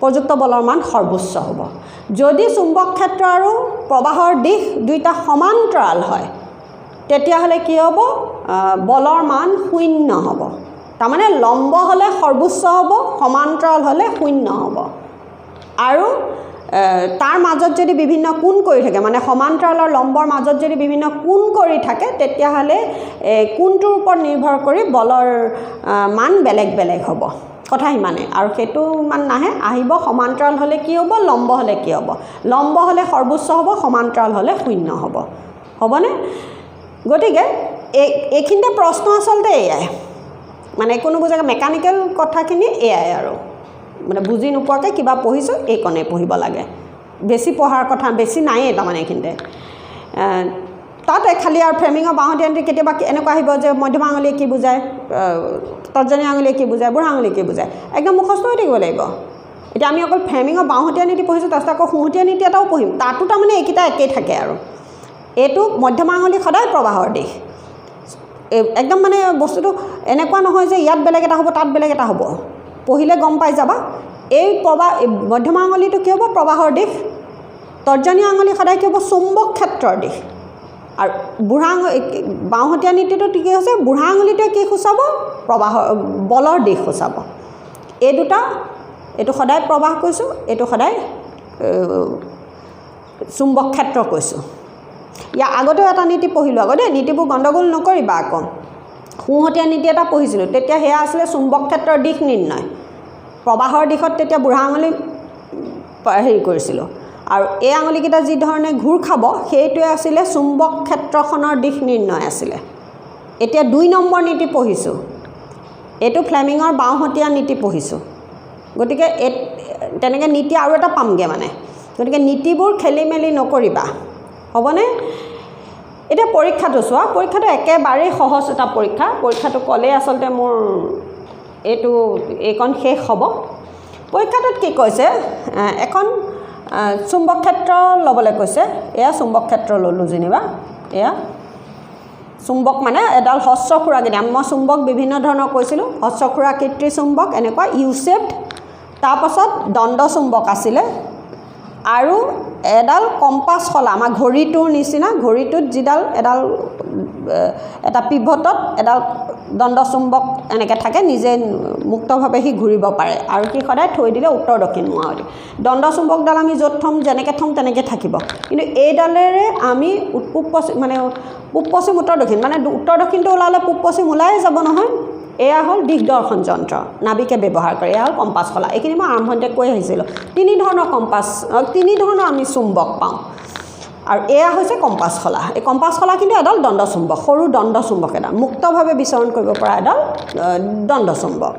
[SPEAKER 1] প্ৰযুক্ত বলৰ মান সৰ্বোচ্চ হ'ব যদি চুম্বক ক্ষেত্ৰ আৰু প্ৰবাহৰ দিশ দুইটা সমান্তৰাল হয় তেতিয়াহ'লে কি হ'ব বলৰ মান 0 হ'ব তাৰমানে লম্ব হ'লে সৰ্বোচ্চ হ'ব সমান্তৰাল হ'লে 0 হ'ব আৰু তাৰ মাজত যদি বিভিন্ন কোণ কৰি থাকে মানে সমান্তৰাল আৰু লম্বৰ মাজত যদি বিভিন্ন কোণ কৰি থাকে তেতিয়াহ'লে কোণটোৰ ওপৰত নিৰ্ভৰ কৰি বলৰ মান বেলেগ বেলেগ হ'ব কথা ইমানে আৰু সেইটো মান নাহে আহিব সমান্তৰাল হ'লে কি হ'ব লম্ব হ'লে কি হ'ব লম্ব হ'লে সৰ্বোচ্চ হ'ব সমান্তৰাল হ'লে 0 হ'ব হ'বনে গতিকে এইখিনিতে প্ৰশ্ন আচলতে এয়াই মানে কোনো বুজাকে মেকানিকেল কথাখিনি এয়াই আৰু মানে বুজি নোপোৱাকৈ কিবা পঢ়িছোঁ এইকণে পঢ়িব লাগে বেছি পঢ়াৰ কথা বেছি নায়েই তাৰমানে এইখিনিতে তাতে খালি আৰু ফ্লেমিঙৰ বাওঁহতীয়া নীতি কেতিয়াবা এনেকুৱা আহিব যে মধ্যমা আঙুলিয়ে কি বুজায় তৰ্জনী আঙুলিয়ে কি বুজায় বুঢ়া আঙুলিয়ে কি বুজায় একদম মুখস্থ হৈ থাকিব লাগিব এতিয়া আমি অকল ফ্লেমিঙৰ বাওঁহতীয়া নীতি পঢ়িছোঁ তাৰপিছত আকৌ সোঁহতীয়া নীতি এটাও পঢ়িম তাতো তাৰমানে এইকেইটা একেই থাকে আৰু এইটো মধ্যমা আঙুলি সদায় প্ৰবাহৰ দিশ একদম মানে বস্তুটো এনেকুৱা নহয় যে ইয়াত বেলেগ এটা হ'ব তাত বেলেগ এটা হ'ব পঢ়িলে গম পাই যাবা এই মধ্যমা আঙুলিটো কি হ'ব প্ৰবাহৰ দিশ তৰ্জনী আঙুলি সদায় কি হ'ব চুম্বক ক্ষেত্ৰৰ দিশ আৰু বুঢ়া বাওঁহতীয়া নীতিটো কি হৈছে বুঢ়া আঙুলিটোৱে কি সূচাব প্ৰবাহৰ বলৰ দিশ সূচাব এই দুটা এইটো সদায় প্ৰবাহ কৈছোঁ এইটো সদায় চুম্বক ক্ষেত্ৰ কৈছোঁ ইয়াৰ আগতেও এটা নীতি পঢ়িলোঁ আগতে নীতিবোৰ গণ্ডগোল নকৰিবা আকৌ সোঁহতীয়া নীতি এটা পঢ়িছিলোঁ তেতিয়া সেয়া আছিলে চুম্বক ক্ষেত্ৰৰ দিশ নিৰ্ণয় প্ৰবাহৰ দিশত তেতিয়া বুঢ়া আঙুলি হেৰি কৰিছিলোঁ আৰু এই আঙুলিকেইটা যি ধৰণে ঘূৰ খাব সেইটোৱে আছিলে চুম্বক ক্ষেত্ৰখনৰ দিশ নিৰ্ণয় আছিলে এতিয়া 2 নম্বৰ নীতি পঢ়িছোঁ এইটো ফ্লেমিঙৰ বাওঁহতীয়া নীতি পঢ়িছোঁ গতিকে তেনেকৈ নীতি আৰু এটা পামগৈ মানে গতিকে নীতিবোৰ খেলি মেলি নকৰিবা হ'বনে এতিয়া পৰীক্ষাটো চোৱা পৰীক্ষাটো একেবাৰেই সহজ এটা পৰীক্ষাটো ক'লেই আচলতে মোৰ এইকণ শেষ হ'ব পৰীক্ষাটোত কি কৈছে এখন চুম্বক ক্ষেত্ৰ ল'বলৈ কৈছে এয়া চুম্বক ক্ষেত্ৰ ল'লোঁ যেনিবা এয়া চুম্বক মানে এডাল হস্ৰখুৰাকৃতি মই চুম্বক বিভিন্ন ধৰণৰ কৈছিলোঁ হস্ৰখুৰাকৃতিৰ চুম্বক এনেকুৱা ইউ শেপড তাৰপাছত দণ্ড চুম্বক আছিলে আৰু এডাল কম্পাছ শলা আমাৰ ঘড়ীটোৰ নিচিনা ঘড়ীটোত যিডাল এডাল এটা পিভটত এডাল দণ্ড চুম্বক এনেকৈ থাকে নিজে মুক্তভাৱে সি ঘূৰিব পাৰে আৰু কি সদায় থৈ দিলে উত্তৰ দক্ষিণ মুহাৱৰী দণ্ড চুম্বকডাল আমি য'ত থ'ম যেনেকৈ থ'ম তেনেকৈ থাকিব কিন্তু এইডালেৰে আমি পূব পশ্চিম মানে পূব পশ্চিম উত্তৰ দক্ষিণ মানে উত্তৰ দক্ষিণটো ওলালে পূব পশ্চিম ওলাই যাব নহয় এয়া হ'ল দিগদৰ্শন যন্ত্ৰ নাবিকে ব্যৱহাৰ কৰে এয়া হ'ল কম্পাছ খলা এইখিনি মই আৰম্ভণিতে কৈ আহিছিলোঁ তিনি ধৰণৰ কম্পাছ তিনি ধৰণৰ আমি চুম্বক পাওঁ আৰু এয়া হৈছে কম্পাছ খলা এই কম্পাছ খলা কিন্তু এডাল দণ্ড চুম্বক সৰু দণ্ড চুম্বক এডাল মুক্তভাৱে বিচৰণ কৰিব পৰা এডাল দণ্ড চুম্বক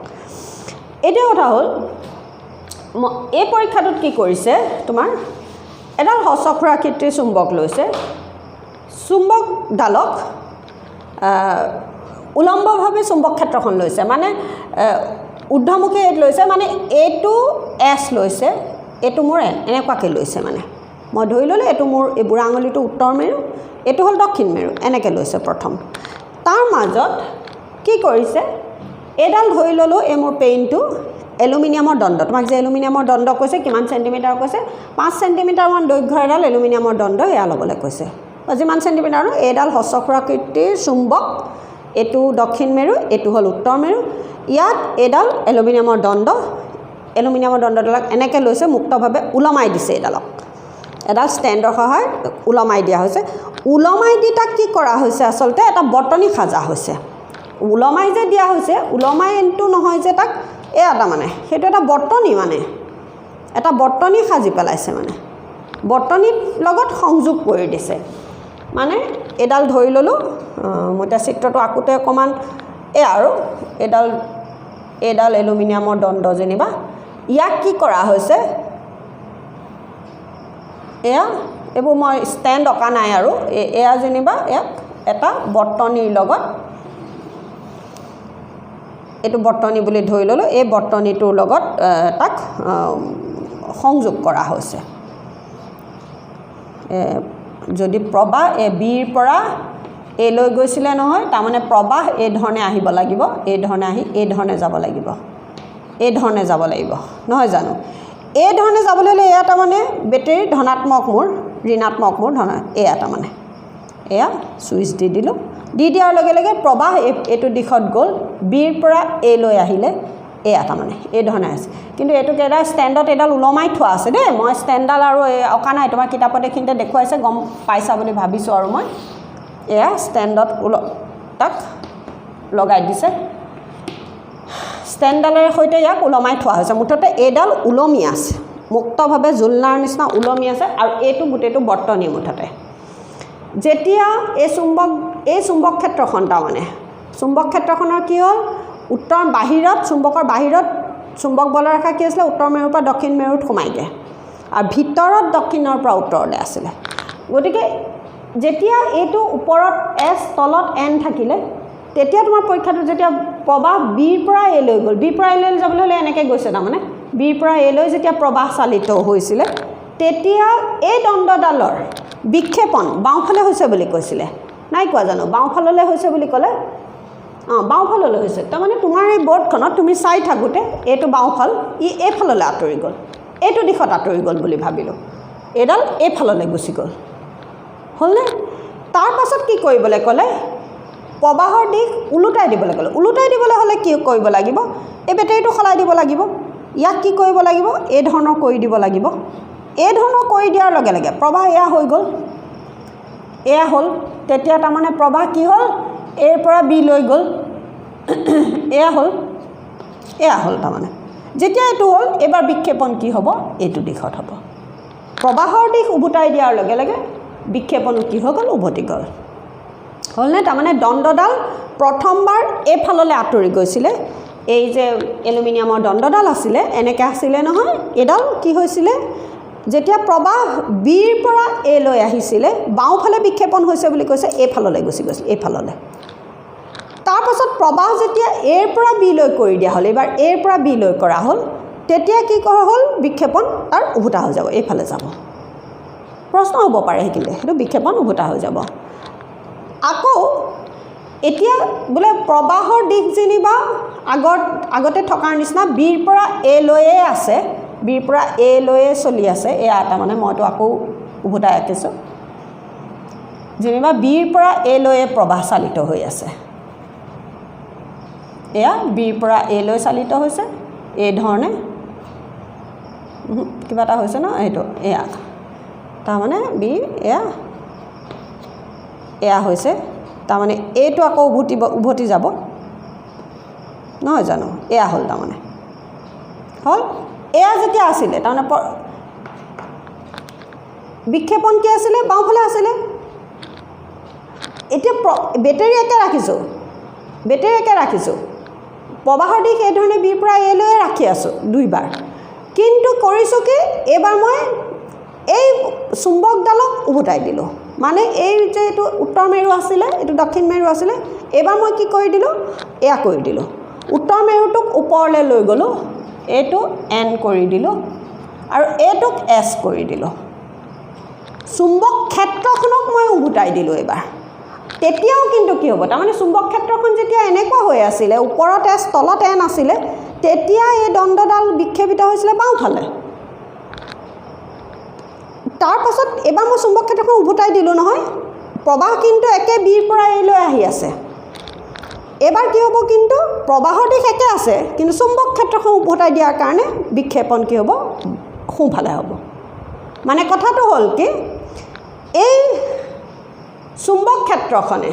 [SPEAKER 1] এতিয়া কথা হ'ল এই পৰীক্ষাটোত কি কৰিছে তোমাৰ এডাল হস্ৰখুৰাকৃতিৰ চুম্বক লৈছে চুম্বকডালক উলম্বভাৱে চুম্বক ক্ষেত্ৰখন লৈছে মানে ঊৰ্ধ্বমুখী লৈছে মানে এইটো এছ লৈছে এইটো মোৰ এন এনেকুৱাকৈ লৈছে মানে মই ধৰি ল'লোঁ এইটো মোৰ এই বুঢ়া আঙুলিটো উত্তৰ মেৰু এইটো হ'ল দক্ষিণ মেৰু এনেকৈ লৈছে প্ৰথম তাৰ মাজত কি কৰিছে এইডাল ধৰি ল'লোঁ এই মোৰ পেইনটো এলুমিনিয়ামৰ দণ্ড তোমাক যে এলুমিনিয়ামৰ দণ্ড কৈছে কিমান চেণ্টিমিটাৰ কৈছে 5 চেণ্টিমিটাৰমান দৈৰ্ঘ্যৰ এডাল এলুমিনিয়ামৰ দণ্ড এয়া ল'বলৈ কৈছে যিমান চেণ্টিমিটাৰ এইডাল হস্ৰখুৰাকৃতিৰ চুম্বক এইটো দক্ষিণ মেৰু এইটো হ'ল উত্তৰ মেৰু ইয়াত এইডাল এলুমিনিয়ামৰ দণ্ডডালক এনেকৈ লৈছে মুক্তভাৱে ওলমাই দিছে এইডালক এডাল ষ্টেণ্ডৰ সহায় ওলমাই দিয়া হৈছে ওলমাই দি তাক কি কৰা হৈছে আচলতে এটা বটনি সাজা হৈছে ওলমাই যে দিয়া হৈছে ওলমাইটো নহয় যে তাক এটা মানে সেইটো এটা বটনি মানে এটা বটনি সাজি পেলাইছে মানে বটনিৰ লগত সংযোগ কৰি দিছে মানে এডাল ধৰি ল'লোঁ মই এতিয়া চিত্ৰটো আকোতে অকণমান আৰু এডাল এলুমিনিয়ামৰ দণ্ড যেনিবা ইয়াক কি কৰা হৈছে এয়া এইবোৰ মই ষ্টেণ্ড অঁকা নাই আৰু এয়া যেনিবা ইয়াক এটা বটনিৰ লগত এইটো বটনি বুলি ধৰি ল'লোঁ এই বটনিটোৰ লগত তাক সংযোগ কৰা হৈছে যদি প্ৰবাহ এই বিৰ পৰা এই লৈ গৈছিলে নহয় তাৰমানে প্ৰবাহ এই ধৰণে আহিব লাগিব এই ধৰণে আহি এই ধৰণে যাব লাগিব নহয় জানো এই ধৰণে যাবলৈ হ'লে এয়া তাৰমানে বেটেৰী ধনাত্মক মোৰ ঋণাত্মক মোৰ এয়া তাৰমানে এয়া ছুইচ দি দিলোঁ দি দিয়াৰ লগে লগে প্ৰবাহ এইটো দিশত গ'ল বিৰ পৰা এই লৈ আহিলে এয়া তাৰমানে এই ধৰণে আছে কিন্তু এইটোকে এডাল ষ্টেণ্ডত এডাল ওলমাই থোৱা আছে দেই মই ষ্টেণ্ডডাল আৰু অঁকা নাই তোমাৰ কিতাপত এইখিনিতে দেখুৱাইছে গম পাইছা বুলি ভাবিছোঁ আৰু মই এয়া ষ্টেণ্ডত তাক লগাই দিছে ষ্টেণ্ডডালেৰে সৈতে ইয়াক ওলমাই থোৱা হৈছে মুঠতে এইডাল ওলমি আছে মুক্তভাৱে জোলনাৰ নিচিনা ওলমি আছে আৰু এইটো গোটেইটো বৰ্তনী মুঠতে যেতিয়া এই চুম্বক ক্ষেত্ৰখন তাৰমানে চুম্বক ক্ষেত্ৰখনৰ কি হ'ল উত্তৰ বাহিৰত চুম্বকৰ বাহিৰত চুম্বক বলৰেখা কি আছিলে উত্তৰ মেৰুৰ পৰা দক্ষিণ মেৰুত সোমাইগৈ আৰু ভিতৰত দক্ষিণৰ পৰা উত্তৰলৈ আছিলে গতিকে যেতিয়া এইটো ওপৰত এছ তলত এন থাকিলে তেতিয়া তোমাৰ পৰীক্ষাটো যেতিয়া প্ৰবাহ বিৰ পৰা এ লৈ গ'ল বিৰ পৰা এ লৈ যাবলৈ হ'লে এনেকৈ গৈছে তাৰমানে বিৰ পৰা এ লৈ যেতিয়া প্ৰবাহ চালিত হৈছিলে তেতিয়া এই দণ্ডডালৰ বিক্ষেপণ বাওঁফালে হৈছে বুলি কৈছিলে নাই কোৱা জানো বাওঁফাললৈ হৈছে বুলি ক'লে বাওঁফাললৈ হৈছে তাৰমানে তোমাৰ এই বৰ্ডখনত তুমি চাই থাকোঁতে এইটো বাওঁফাল এইফাললৈ আঁতৰি গ'ল এইটো দিশত আঁতৰি গ'ল বুলি ভাবিলোঁ এইডাল এইফাললৈ গুচি গ'ল হ'লনে তাৰ পাছত কি কৰিবলৈ ক'লে প্ৰবাহৰ দিশ ওলোটাই দিবলৈ ক'লে ওলোটাই দিবলৈ হ'লে কি কৰিব লাগিব এই বেটেৰীটো সলাই দিব লাগিব ইয়াক কি কৰিব লাগিব এই ধৰণৰ কৰি দিব লাগিব এই ধৰণৰ কৰি দিয়াৰ লগে লগে প্ৰবাহ এয়া হৈ গ'ল এয়া হ'ল তেতিয়া তাৰমানে প্ৰবাহ কি হ'ল এৰ পৰা বি লৈ গ'ল এয়া হ'ল তাৰমানে যেতিয়া এইটো হ'ল এবাৰ বিক্ষেপণ কি হ'ব এইটো দিশত হ'ব প্ৰবাহৰ দিশ উভতাই দিয়াৰ লগে লগে বিক্ষেপণো কি হৈ গ'ল উভতি গ'ল হ'লনে তাৰমানে দণ্ডডাল প্ৰথমবাৰ এইফাললৈ আঁতৰি গৈছিলে এই যে এলুমিনিয়ামৰ দণ্ডডাল আছিলে এনেকৈ আছিলে নহয় এইডাল কি হৈছিলে যেতিয়া প্ৰবাহ বিৰ পৰা এ লৈ আহিছিলে বাওঁফালে বিক্ষেপণ হৈছে বুলি কৈছে এইফাললৈ গুচি গৈছিল এইফাললৈ তাৰপাছত প্ৰবাহ যেতিয়া এৰ পৰা বি লৈ কৰি দিয়া হ'ল এইবাৰ এৰ পৰা বি লৈ কৰা হ'ল তেতিয়া কি কৰা হ'ল বিক্ষেপণ তাৰ উভতা হৈ যাব এইফালে যাব প্ৰশ্ন হ'ব পাৰে সেইখিনি সেইটো বিক্ষেপণ উভতা হৈ যাব আকৌ এতিয়া বোলে প্ৰবাহৰ দিশ যেনিবা আগতে থকাৰ নিচিনা বিৰ পৰা এ লৈয়ে আছে বিৰ পৰা এ লৈয়ে চলি আছে এয়া তাৰমানে মইতো আকৌ উভতাই আঁকিছোঁ যেনিবা বিৰ পৰা এলৈ প্ৰবাহ চালিত হৈ আছে এয়া বিৰ পৰা এলৈ চালিত হৈছে এই ধৰণে কিবা এটা হৈছে ন এইটো এয়া তাৰমানে বি এয়া হৈছে তাৰমানে এইটো আকৌ উভতি যাব নহয় জানো এয়া হ'ল তাৰমানে হ'ল এয়া যেতিয়া আছিলে তাৰমানে বিক্ষেপণ কি আছিলে বাওঁফালে আছিলে এতিয়া বেটেৰী একে ৰাখিছোঁ প্ৰবাহৰ দিশ এই ধৰণে বিৰ পৰা এলৈ ৰাখি আছোঁ দুইবাৰ কিন্তু কৰিছোঁ কি এইবাৰ মই এই চুম্বকডালক উভতাই দিলোঁ মানে এই যে এইটো উত্তৰ মেৰু আছিলে এইটো দক্ষিণ মেৰু আছিলে এইবাৰ মই কি কৰি দিলোঁ এয়া কৰি দিলোঁ উত্তৰ মেৰুটোক ওপৰলৈ লৈ গ'লোঁ এইটো এন কৰি দিলোঁ আৰু এইটোক এছ কৰি দিলোঁ চুম্বক ক্ষেত্ৰখনক মই উভতাই দিলোঁ এইবাৰ তেতিয়াও কিন্তু কি হ'ব তাৰমানে চুম্বক ক্ষেত্ৰখন যেতিয়া এনেকুৱা হৈ আছিলে ওপৰত এছ তলত এন আছিলে তেতিয়া এই দণ্ডডাল বিক্ষেপিত হৈছিলে বাওঁফালে তাৰ পাছত এবাৰ মই চুম্বক ক্ষেত্ৰখন উভতাই দিলোঁ নহয় প্ৰবাহ কিন্তু একে বিৰ পৰা এলৈ আহি আছে এবাৰ কি হ'ব কিন্তু প্ৰবাহৰ দিশ একে আছে কিন্তু চুম্বক ক্ষেত্ৰখন উভতাই দিয়াৰ কাৰণে বিক্ষেপণ কি হ'ব সোঁফালে হ'ব মানে কথাটো হ'ল কি এই চুম্বক ক্ষেত্ৰখনে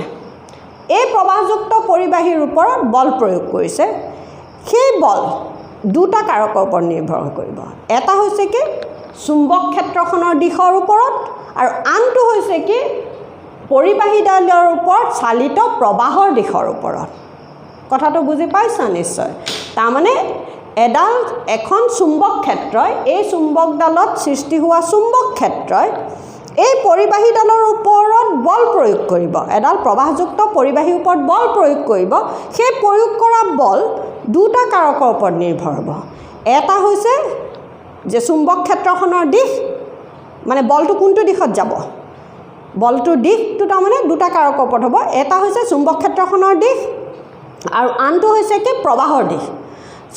[SPEAKER 1] এই প্ৰবাহযুক্ত পৰিবাহীৰ ওপৰত বল প্ৰয়োগ কৰিছে সেই বল দুটা কাৰকৰ ওপৰত নিৰ্ভৰ কৰিব এটা হৈছে কি চুম্বক ক্ষেত্ৰখনৰ দিশৰ ওপৰত আৰু আনটো হৈছে কি পৰিবাহীডালৰ ওপৰত চালিত প্ৰবাহৰ দিশৰ ওপৰত কথাটো বুজি পাইছা নিশ্চয় তাৰমানে এখন চুম্বক ক্ষেত্ৰই এই চুম্বকডালত সৃষ্টি হোৱা চুম্বক ক্ষেত্ৰই এই পৰিবাহীডালৰ ওপৰত বল প্ৰয়োগ কৰিব এডাল প্ৰবাহযুক্ত পৰিবাহীৰ ওপৰত বল প্ৰয়োগ কৰিব সেই প্ৰয়োগ কৰা বল দুটা কাৰকৰ ওপৰত নিৰ্ভৰ হ'ব এটা হৈছে যে চুম্বক ক্ষেত্ৰখনৰ দিশ মানে বলটো কোনটো দিশত যাব বলটোৰ দিশটো তাৰমানে দুটা কাৰকৰ ওপৰত হ'ব এটা হৈছে চুম্বক ক্ষেত্ৰখনৰ দিশ আৰু আনটো হৈছে কি প্ৰবাহৰ দিশ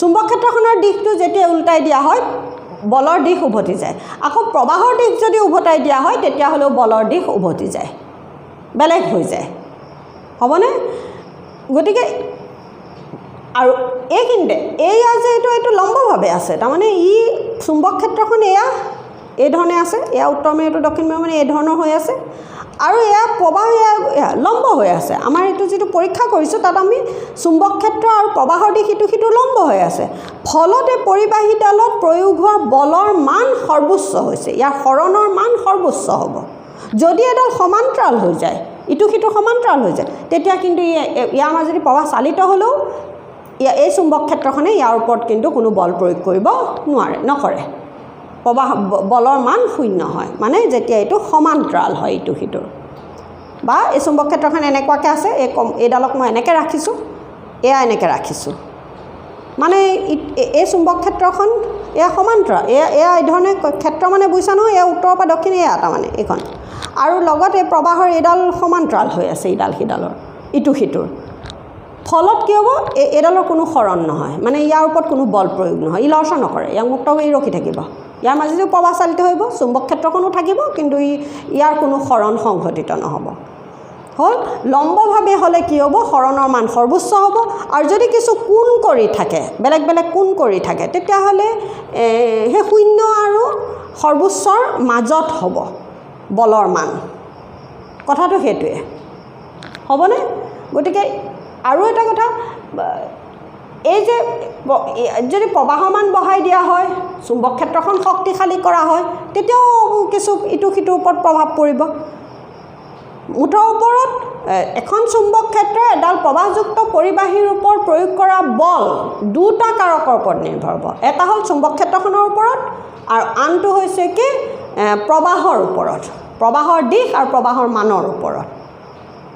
[SPEAKER 1] চুম্বক ক্ষেত্ৰখনৰ দিশটো যেতিয়া উল্টাই দিয়া হয় বলৰ দিশ উভতি যায় আকৌ প্ৰবাহৰ দিশ যদি উভতাই দিয়া হয় তেতিয়াহ'লেও বলৰ দিশ উভতি যায় বেলেগ হৈ যায় হ'বনে গতিকে আৰু এইখিনিতে এয়া যে এইটো লম্বভাৱে আছে তাৰমানে ই চুম্বক ক্ষেত্ৰখন এয়া এই ধৰণে আছে এয়া উত্তৰ মেৰু দক্ষিণ মেৰু মানে এই ধৰণৰ হৈ আছে আৰু এয়া প্ৰবাহ এয়া লম্ব হৈ আছে আমাৰ এইটো যিটো পৰীক্ষা কৰিছোঁ তাত আমি চুম্বক ক্ষেত্ৰ আৰু প্ৰবাহৰ দিশ সিটো লম্ব হৈ আছে ফলতে পৰিবাহীডালত প্ৰয়োগ হোৱা বলৰ মান সৰ্বোচ্চ হৈছে ইয়াৰ হৰণৰ মান সৰ্বোচ্চ হ'ব যদি এডাল সমান্তৰাল হৈ যায় ইটো সমান্তৰাল হৈ যায় তেতিয়া কিন্তু ইয়াৰ মাজেদি প্ৰবাহ চালিত হ'লেও এই চুম্বক ক্ষেত্ৰখনে ইয়াৰ ওপৰত কিন্তু কোনো বল প্ৰয়োগ কৰিব নকৰে প্ৰবাহ বলৰ মান শূন্য হয় মানে যেতিয়া এইটো সমান্তৰাল হয় ইটো বা এই চুম্বক ক্ষেত্ৰখন এনেকুৱাকৈ আছে এইডালক মই এনেকৈ ৰাখিছোঁ এয়া এনেকৈ ৰাখিছোঁ মানে এই চুম্বক ক্ষেত্ৰখন এয়া সমান্তৰাল এয়া এই ধৰণে ক্ষেত্ৰ মানে বুজিছা নহয় এয়া উত্তৰৰ পৰা দক্ষিণ এয়া তাৰমানে এইখন আৰু লগতে প্ৰবাহৰ এইডাল সমান্তৰাল হৈ আছে এইডাল সিডালৰ ইটোৰ ফলত কি হ'ব এইডালৰ কোনো হৰণ নহয় মানে ইয়াৰ ওপৰত কোনো বল প্ৰয়োগ নহয় ই লৰচৰ নকৰে ইয়াক মুক্ত হৈ ৰখি থাকিব ইয়াৰ মাজেদিও প্ৰবাহ চালিত হ'ব চুম্বক ক্ষেত্ৰখনো থাকিব কিন্তু ইয়াৰ কোনো হৰণ সংঘটিত নহ'ব হ'ল লম্বভাৱে হ'লে কি হ'ব হৰণৰ মান সৰ্বোচ্চ হ'ব আৰু যদি কিছু কোণ কৰি থাকে বেলেগ কোণ কৰি থাকে তেতিয়াহ'লে সেই শূন্য আৰু সৰ্বোচ্চৰ মাজত হ'ব বলৰ মান কথাটো সেইটোৱে হ'বনে গতিকে আৰু এটা কথা এই যে যদি প্ৰবাহমান বঢ়াই দিয়া হয় চুম্বক ক্ষেত্ৰখন শক্তিশালী কৰা হয় তেতিয়াও কিছু সিটোৰ ওপৰত প্ৰভাৱ পৰিব মুঠৰ ওপৰত এখন চুম্বক ক্ষেত্ৰই এডাল প্ৰবাহযুক্ত পৰিবাহীৰ ওপৰত প্ৰয়োগ কৰা বল দুটা কাৰকৰ ওপৰত নিৰ্ভৰ হ'ব এটা হ'ল চুম্বক ক্ষেত্ৰখনৰ ওপৰত আৰু আনটো হৈছে কি প্ৰবাহৰ ওপৰত প্ৰবাহৰ দিশ আৰু প্ৰবাহৰ মানৰ ওপৰত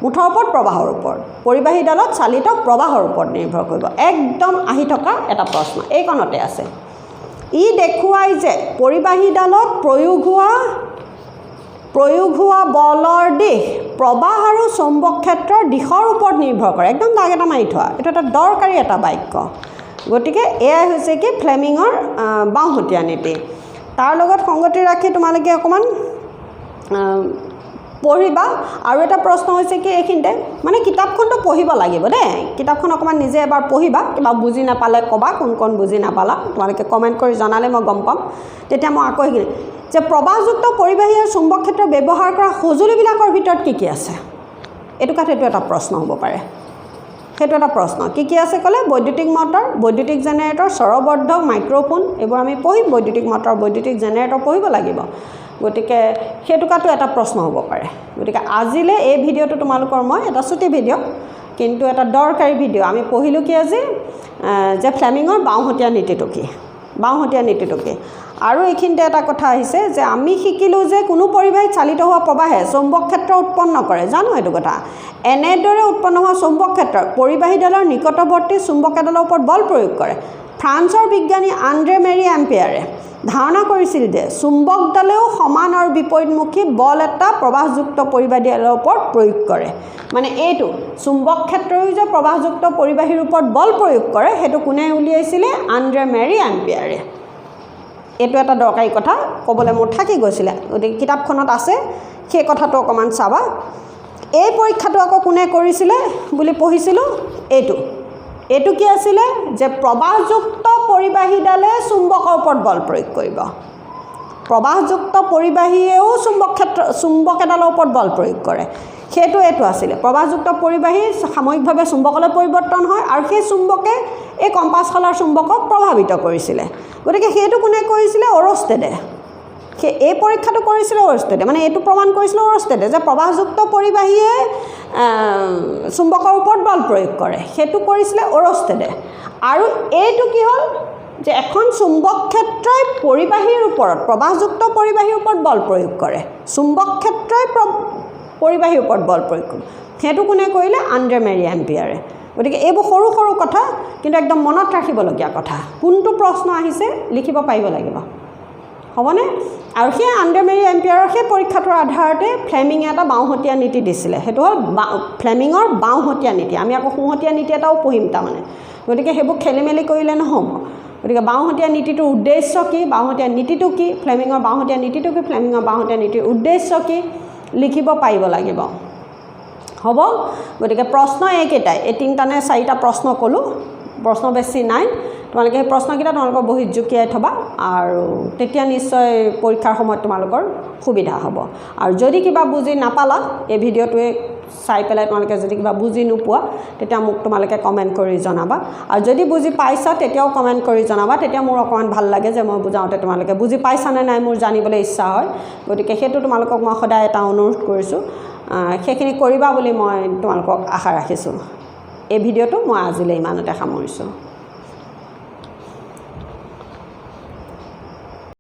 [SPEAKER 1] মুঠৰ ওপৰত প্ৰবাহৰ ওপৰত পৰিবাহীডালত চালিত প্ৰবাহৰ ওপৰত নিৰ্ভৰ কৰিব একদম আহি থকা এটা প্ৰশ্ন এইকণতে আছে ই দেখুৱাই যে পৰিবাহীডালত প্ৰয়োগ হোৱা বলৰ দিশ প্ৰবাহ আৰু চুম্বক ক্ষেত্ৰৰ দিশৰ ওপৰত নিৰ্ভৰ কৰে একদম দাগ এটা মাৰি থোৱা এইটো এটা দৰকাৰী এটা বাক্য গতিকে এয়াই হৈছে কি ফ্লেমিঙৰ বাওঁহতীয়া নীতি তাৰ লগত সংগতি ৰাখি তোমালোকে অকণমান পঢ়িবা আৰু এটা প্ৰশ্ন হৈছে কি এইখিনিতে মানে কিতাপখনটো পঢ়িব লাগিব দেই কিতাপখন অকমান নিজে এবাৰ পঢ়িবা কিবা বুজি নাপালে ক'বা কোন বুজি নাপালা তোমালোকে কমেণ্ট কৰি জনালে মই গম পাম তেতিয়া মই আকৌ যে প্ৰবাহযুক্ত পৰিবাহী আৰু চুম্বক ক্ষেত্ৰ ব্যৱহাৰ কৰা সঁজুলিবিলাকৰ ভিতৰত কি আছে এইটো কাঠেটো এটা প্ৰশ্ন হ'ব পাৰে সেইটো এটা প্ৰশ্ন কি আছে ক'লে বৈদ্যুতিক মটৰ বৈদ্যুতিক জেনেৰেটৰ স্বৰবৰ্ধক মাইক্ৰফোন এইবোৰ আমি পঢ়িম বৈদ্যুতিক মটৰ বৈদ্যুতিক জেনেৰেটৰ পঢ়িব লাগিব গতিকে সেইটো কাটো এটা প্ৰশ্ন হ'ব পাৰে গতিকে আজিলে এই ভিডিঅ'টো তোমালোকৰ মই এটা ছুটি ভিডিঅ' কিন্তু এটা দৰকাৰী ভিডিঅ' আমি পঢ়িলো কি আজি যে ফ্লেমিঙৰ বাওঁহতীয়া নীতিটো কি আৰু এইখিনিতে এটা কথা আহিছে যে আমি শিকিলো যে কোনো পৰিবাহীত চালিত হোৱা প্ৰবাহে চুম্বক ক্ষেত্ৰ উৎপন্ন কৰে জানো এইটো কথা এনেদৰে উৎপন্ন হোৱা চুম্বক ক্ষেত্ৰ পৰিবাহীডালৰ নিকটৱৰ্তী চুম্বক এডালৰ ওপৰত বল প্ৰয়োগ কৰে ফ্ৰান্সৰ বিজ্ঞানী আন্দ্ৰে মেৰি এম্পিয়াৰে ধাৰণা কৰিছিল যে চুম্বকডালেও সমান আৰু বিপৰীতমুখী বল এটা প্ৰবাহযুক্ত পৰিবাহীডালৰ ওপৰত প্ৰয়োগ কৰে মানে এইটো চুম্বক ক্ষেত্ৰও যে প্ৰবাহযুক্ত পৰিবাহীৰ ওপৰত বল প্ৰয়োগ কৰে সেইটো কোনে উলিয়াইছিলে আন্দ্ৰে মেৰি এম্পিয়াৰে এইটো এটা দৰকাৰী কথা ক'বলৈ মোৰ থাকি গৈছিলে গতিকে কিতাপখনত আছে সেই কথাটো অকণমান চাবা এই পৰীক্ষাটো আকৌ কোনে কৰিছিলে বুলি পঢ়িছিলোঁ এইটো কি আছিলে যে প্ৰবাহযুক্ত পৰিবাহীডালে চুম্বকৰ ওপৰত বল প্ৰয়োগ কৰিব প্ৰবাহযুক্ত পৰিবাহীয়েও চুম্বক এডালৰ ওপৰত বল প্ৰয়োগ কৰে সেইটো এইটো আছিলে প্ৰবাহযুক্ত পৰিবাহী সাময়িকভাৱে চুম্বকলৈ পৰিৱৰ্তন হয় আৰু সেই চুম্বকে এই কম্পাছ শলাৰ চুম্বকক প্ৰভাৱিত কৰিছিলে গতিকে সেইটো কোনে কৰিছিলে অৰষ্টেডে এই পৰীক্ষাটো কৰিছিলে অৰষ্টেডে মানে এইটো প্ৰমাণ কৰিছিলে অৰষ্টেডে যে প্ৰবাহযুক্ত পৰিবাহীয়ে চুম্বকৰ ওপৰত বল প্ৰয়োগ কৰে সেইটো কৰিছিলে অৰষ্টেডে আৰু এইটো কি হ'ল যে এখন চুম্বক ক্ষেত্ৰই পৰিবাহীৰ ওপৰত প্ৰবাহযুক্ত পৰিবাহীৰ ওপৰত বল প্ৰয়োগ কৰে চুম্বক ক্ষেত্ৰই পৰিবাহীৰ ওপৰত বল প্ৰয়োগ কৰে সেইটো কোনে কৰিলে আন্দ্ৰে মেৰি এম্পিয়াৰে গতিকে এইবোৰ সৰু সৰু কথা কিন্তু একদম মনত ৰাখিবলগীয়া কথা কোনটো প্ৰশ্ন আহিছে লিখিব পাৰিব লাগিব হ'বনে আৰু সেই আন্দ্ৰে মেৰি এম্পিয়াৰৰ সেই পৰীক্ষাটোৰ আধাৰতে ফ্লেমিঙে এটা বাওঁহতীয়া নীতি দিছিলে সেইটো হ'ল ফ্লেমিঙৰ বাওঁহতীয়া নীতি আমি আকৌ সোঁহতীয়া নীতি এটাও পঢ়িম তাৰমানে গতিকে সেইবোৰ খেলি মেলি কৰিলে নহ'ব গতিকে বাওঁহতীয়া নীতিটোৰ উদ্দেশ্য কি বাওঁহতীয়া নীতিটো কি ফ্লেমিঙৰ বাওঁহতীয়া নীতিটো কি ফ্লেমিঙৰ বাওঁহতীয়া নীতিৰ উদ্দেশ্য কি লিখিব পাৰিব লাগিব হ'ব গতিকে প্ৰশ্ন এইকেইটাই এই 3টা নে 4টা প্ৰশ্ন ক'লোঁ প্ৰশ্ন বেছি নাই তোমালোকে সেই প্ৰশ্নকেইটা তোমালোকৰ বহীত জুকিয়াই থবা আৰু তেতিয়া নিশ্চয় পৰীক্ষাৰ সময়ত তোমালোকৰ সুবিধা হ'ব আৰু যদি কিবা বুজি নাপালা এই ভিডিঅ'টোৱে চাই পেলাই তোমালোকে যদি কিবা বুজি নোপোৱা তেতিয়া মোক তোমালোকে কমেণ্ট কৰি জনাবা আৰু যদি বুজি পাইছা তেতিয়াও কমেণ্ট কৰি জনাবা তেতিয়া মোৰ অকণমান ভাল লাগে যে মই বুজাওঁতে তোমালোকে বুজি পাইছানে নাই মোৰ জানিবলৈ ইচ্ছা হয় গতিকে সেইটো তোমালোকক মই সদায় এটা অনুৰোধ কৰিছোঁ সেইখিনি কৰিবা বুলি মই তোমালোকক আশা ৰাখিছোঁ এই ভিডিঅ'টো মই আজিলৈ ইমানতে সামৰিছোঁ